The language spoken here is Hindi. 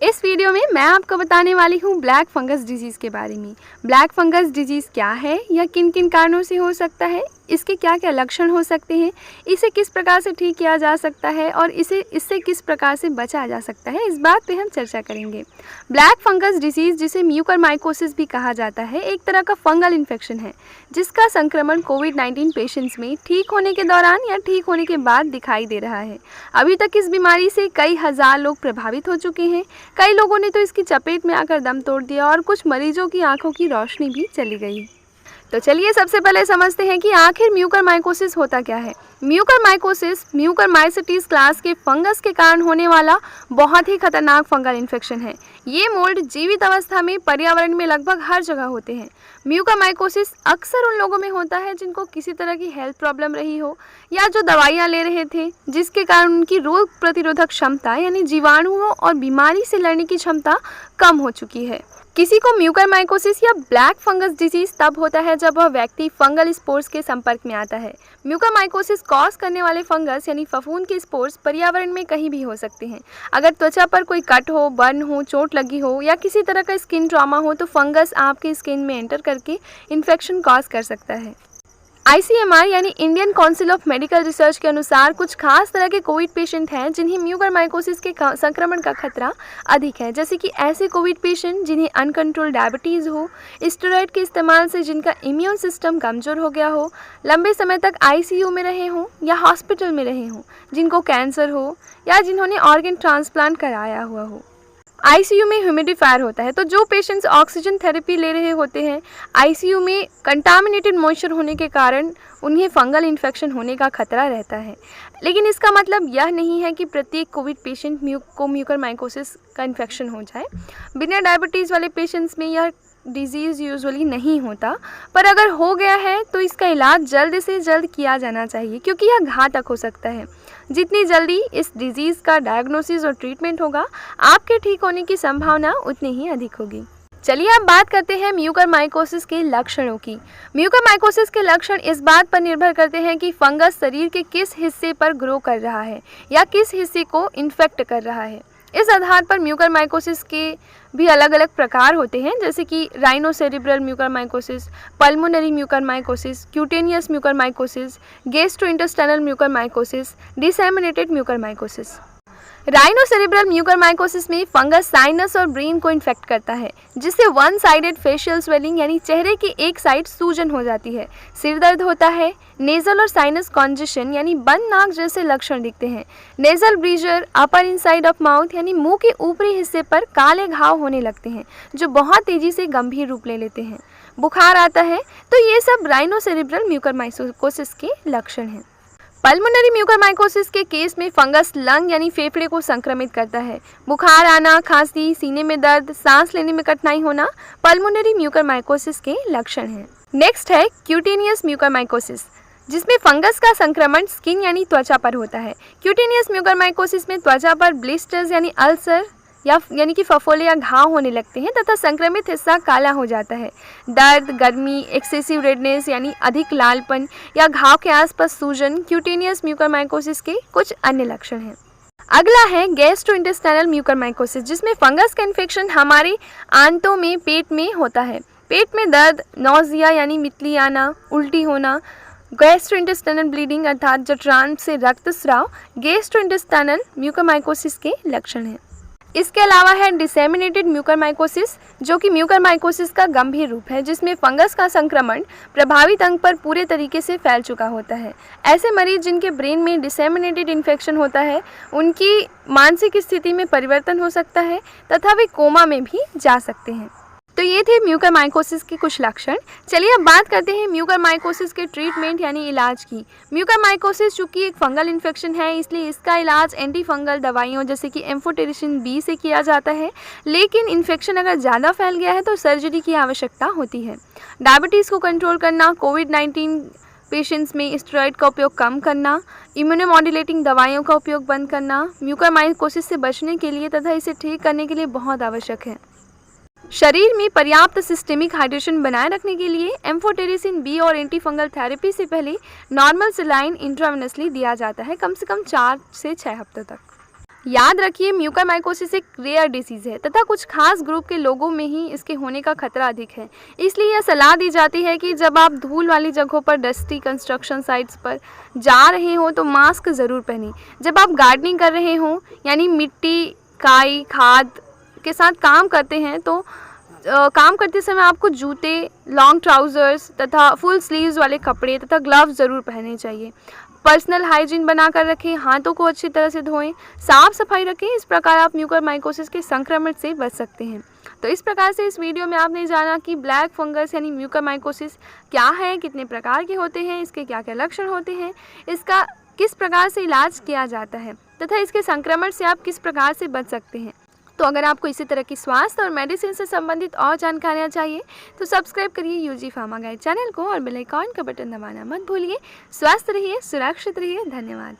इस वीडियो में मैं आपको बताने वाली हूँ ब्लैक फंगस डिजीज़ के बारे में। ब्लैक फंगस डिजीज़ क्या है, यह किन किन कारणों से हो सकता है, इसके क्या क्या लक्षण हो सकते हैं, इसे किस प्रकार से ठीक किया जा सकता है और इससे किस प्रकार से बचा जा सकता है, इस बात पे हम चर्चा करेंगे। ब्लैक फंगस डिजीज़, जिसे म्यूकरमाइकोसिस भी कहा जाता है, एक तरह का फंगल इन्फेक्शन है जिसका संक्रमण कोविड-19 पेशेंट्स में ठीक होने के दौरान या ठीक होने के बाद दिखाई दे रहा है। अभी तक इस बीमारी से कई हज़ार लोग प्रभावित हो चुके हैं। कई लोगों ने तो इसकी चपेट में आकर दम तोड़ दिया और कुछ मरीजों की आंखों की रोशनी भी चली गई। तो चलिए सबसे पहले समझते हैं कि आखिर म्यूकरमाइकोसिस होता क्या है। म्यूकरमाइकोसिस म्यूकरमाइसिटीज क्लास के फंगस के कारण होने वाला बहुत ही खतरनाक फंगल इन्फेक्शन है। ये मोल्ड जीवित अवस्था में पर्यावरण में लगभग हर जगह होते हैं। म्यूकरमाइकोसिस अक्सर उन लोगों में होता है जिनको किसी तरह की हेल्थ प्रॉब्लम रही हो या जो दवाइयाँ ले रहे थे जिसके कारण उनकी रोग प्रतिरोधक क्षमता यानी जीवाणुओं और बीमारी से लड़ने की क्षमता कम हो चुकी है। किसी को म्यूकरमाइकोसिस या ब्लैक फंगस डिजीज तब होता है जब वह व्यक्ति फंगल स्पोर्स के संपर्क में आता है। म्यूकरमाइकोसिस कॉज करने वाले फंगस यानी फफूंद के स्पोर्स पर्यावरण में कहीं भी हो सकते हैं। अगर त्वचा पर कोई कट हो, बर्न हो, चोट लगी हो या किसी तरह का स्किन ट्रॉमा हो तो फंगस आपके स्किन में एंटर करके इन्फेक्शन कॉज कर सकता है। ICMR यानी Indian council of medical research के अनुसार कुछ खास तरह के कोविड पेशेंट हैं जिन्हें म्यूकरमाइकोसिस के संक्रमण का खतरा अधिक है, जैसे कि ऐसे कोविड पेशेंट जिन्हें अनकंट्रोल डायबिटीज़ हो, स्टेरॉयड के इस्तेमाल से जिनका इम्यून सिस्टम कमज़ोर हो गया हो, लंबे समय तक ICU में रहे हों या हॉस्पिटल में रहे हों, जिनको कैंसर हो या जिन्होंने ऑर्गन ट्रांसप्लांट कराया हुआ हो। ICU में ह्यूमिडिफायर होता है, तो जो पेशेंट्स ऑक्सीजन थेरेपी ले रहे होते हैं ICU में कंटामिनेटेड मॉइस्चर होने के कारण उन्हें फंगल इन्फेक्शन होने का खतरा रहता है। लेकिन इसका मतलब यह नहीं है कि प्रत्येक कोविड पेशेंट को म्यूकरमाइकोसिस का इन्फेक्शन हो जाए। बिना डायबिटीज़ वाले पेशेंट्स में यह डिजीज़ यूजुअली नहीं होता, पर अगर हो गया है तो इसका इलाज जल्द से जल्द किया जाना चाहिए क्योंकि यह घातक हो सकता है। जितनी जल्दी इस डिजीज़ का डायग्नोसिस और ट्रीटमेंट होगा, आपके ठीक होने की संभावना उतनी ही अधिक होगी। चलिए अब बात करते हैं म्यूकरमाइकोसिस के लक्षणों की। म्यूकरमाइकोसिस के लक्षण इस बात पर निर्भर करते हैं कि फंगस शरीर के किस हिस्से पर ग्रो कर रहा है या किस हिस्से को इन्फेक्ट कर रहा है। इस आधार पर म्यूकरमाइकोसिस के भी अलग अलग प्रकार होते हैं, जैसे कि rhinocerebral mucormycosis, pulmonary mucormycosis, cutaneous mucormycosis, gastrointestinal mucormycosis, disseminated mucormycosis. Rhinocerebral mucormycosis में फंगस साइनस और ब्रेन को इन्फेक्ट करता है, जिससे वन साइडेड फेशियल स्वेलिंग यानी चेहरे की एक साइड सूजन हो जाती है, सिर दर्द होता है, नेजल और साइनस कॉन्जेशन यानी बंद नाक जैसे लक्षण दिखते हैं, nasal ब्रीजर, upper inside of mouth यानी मुंह के ऊपरी हिस्से पर काले घाव होने लगते हैं जो बहुत तेजी से गंभीर रूप ले लेते हैं, बुखार आता है। तो ये सब राइनोसेरिब्रल म्यूकरमाइकोसिस के लक्षण हैं। पल्मोनरी म्यूकरमाइकोसिस के केस में फंगस लंग यानी फेफड़े को संक्रमित करता है। बुखार आना, खांसी, सीने में दर्द, सांस लेने में कठिनाई होना पल्मोनरी म्यूकरमाइकोसिस के लक्षण हैं। नेक्स्ट है क्यूटेनियस म्यूकरमाइकोसिस, जिसमें फंगस का संक्रमण स्किन यानी त्वचा पर होता है। क्यूटेनियस म्यूकरमाइकोसिस में त्वचा पर ब्लिस्टर्स यानी अल्सर यानी कि फफोले या घाव होने लगते हैं तथा संक्रमित हिस्सा काला हो जाता है। दर्द, गर्मी, एक्सेसिव रेडनेस यानी अधिक लालपन या घाव के आसपास सूजन क्यूटेनियस म्यूकरमाइकोसिस के कुछ अन्य लक्षण हैं। अगला है गैस्ट्रोइंटेस्टाइनल म्यूकरमाइकोसिस, जिसमें फंगस का इन्फेक्शन हमारे आंतों में, पेट में होता है। पेट में दर्द, नौजिया यानी मितली आना, उल्टी होना, गैस्ट्रोइंटेस्टाइनल ब्लीडिंग अर्थात जठरांत से रक्तस्राव गैस्ट्रोइंटेस्टाइनल म्यूकरमाइकोसिस के लक्षण हैं। इसके अलावा है डिसेमिनेटेड म्यूकरमाइकोसिस, जो कि म्यूकरमाइकोसिस का गंभीर रूप है, जिसमें फंगस का संक्रमण प्रभावित अंग पर पूरे तरीके से फैल चुका होता है। ऐसे मरीज जिनके ब्रेन में डिसेमिनेटेड इन्फेक्शन होता है, उनकी मानसिक स्थिति में परिवर्तन हो सकता है तथा वे कोमा में भी जा सकते हैं। तो ये थे म्यूकरमाइकोसिस के कुछ लक्षण। चलिए अब बात करते हैं म्यूकरमाइकोसिस के ट्रीटमेंट यानी इलाज की। म्यूकरमाइकोसिस चूँकि एक फंगल इन्फेक्शन है, इसलिए इसका इलाज एंटी फंगल दवाइयों जैसे कि एम्फोटेरिसिन B से किया जाता है, लेकिन इन्फेक्शन अगर ज़्यादा फैल गया है तो सर्जरी की आवश्यकता होती है। डायबिटीज़ को कंट्रोल करना, कोविड-19 पेशेंट्स में स्टेरॉयड का उपयोग कम करना, इम्यूनोमॉड्यूलेटिंग दवाइयों का उपयोग बंद करना म्यूकरमाइकोसिस से बचने के लिए तथा इसे ठीक करने के लिए बहुत आवश्यक है। शरीर में पर्याप्त सिस्टेमिक हाइड्रेशन बनाए रखने के लिए एम्फोटेरिसिन बी और एंटीफंगल थेरेपी से पहले नॉर्मल सलाइन इंट्रावेनसली दिया जाता है कम से कम 4 से 6 हफ्तों तक। याद रखिए, म्यूकरमाइकोसिस एक रेयर डिसीज़ है तथा कुछ खास ग्रुप के लोगों में ही इसके होने का खतरा अधिक है। इसलिए यह सलाह दी जाती है कि जब आप धूल वाली जगहों पर, डस्टी कंस्ट्रक्शन साइट्स पर जा रहे हों तो मास्क ज़रूर पहनें। जब आप गार्डनिंग कर रहे हों यानी मिट्टी, काई, खाद के साथ काम करते हैं तो काम करते समय आपको जूते, लॉन्ग ट्राउज़र्स तथा फुल स्लीव्स वाले कपड़े तथा ग्लव्स ज़रूर पहनने चाहिए। पर्सनल हाइजीन बनाकर रखें, हाथों को अच्छी तरह से धोएं, साफ सफाई रखें। इस प्रकार आप म्यूकरमाइकोसिस के संक्रमण से बच सकते हैं। तो इस प्रकार से इस वीडियो में आपने जाना कि ब्लैक फंगस यानी म्यूकरमाइकोसिस क्या है, कितने प्रकार के होते हैं, इसके क्या क्या लक्षण होते हैं, इसका किस प्रकार से इलाज किया जाता है तथा इसके संक्रमण से आप किस प्रकार से बच सकते हैं। तो अगर आपको इसी तरह की स्वास्थ्य और मेडिसिन से संबंधित और जानकारियाँ चाहिए तो सब्सक्राइब करिए यूजी फार्मा गाइड चैनल को और बेल आइकॉन का बटन दबाना मत भूलिए। स्वस्थ रहिए, सुरक्षित रहिए। धन्यवाद।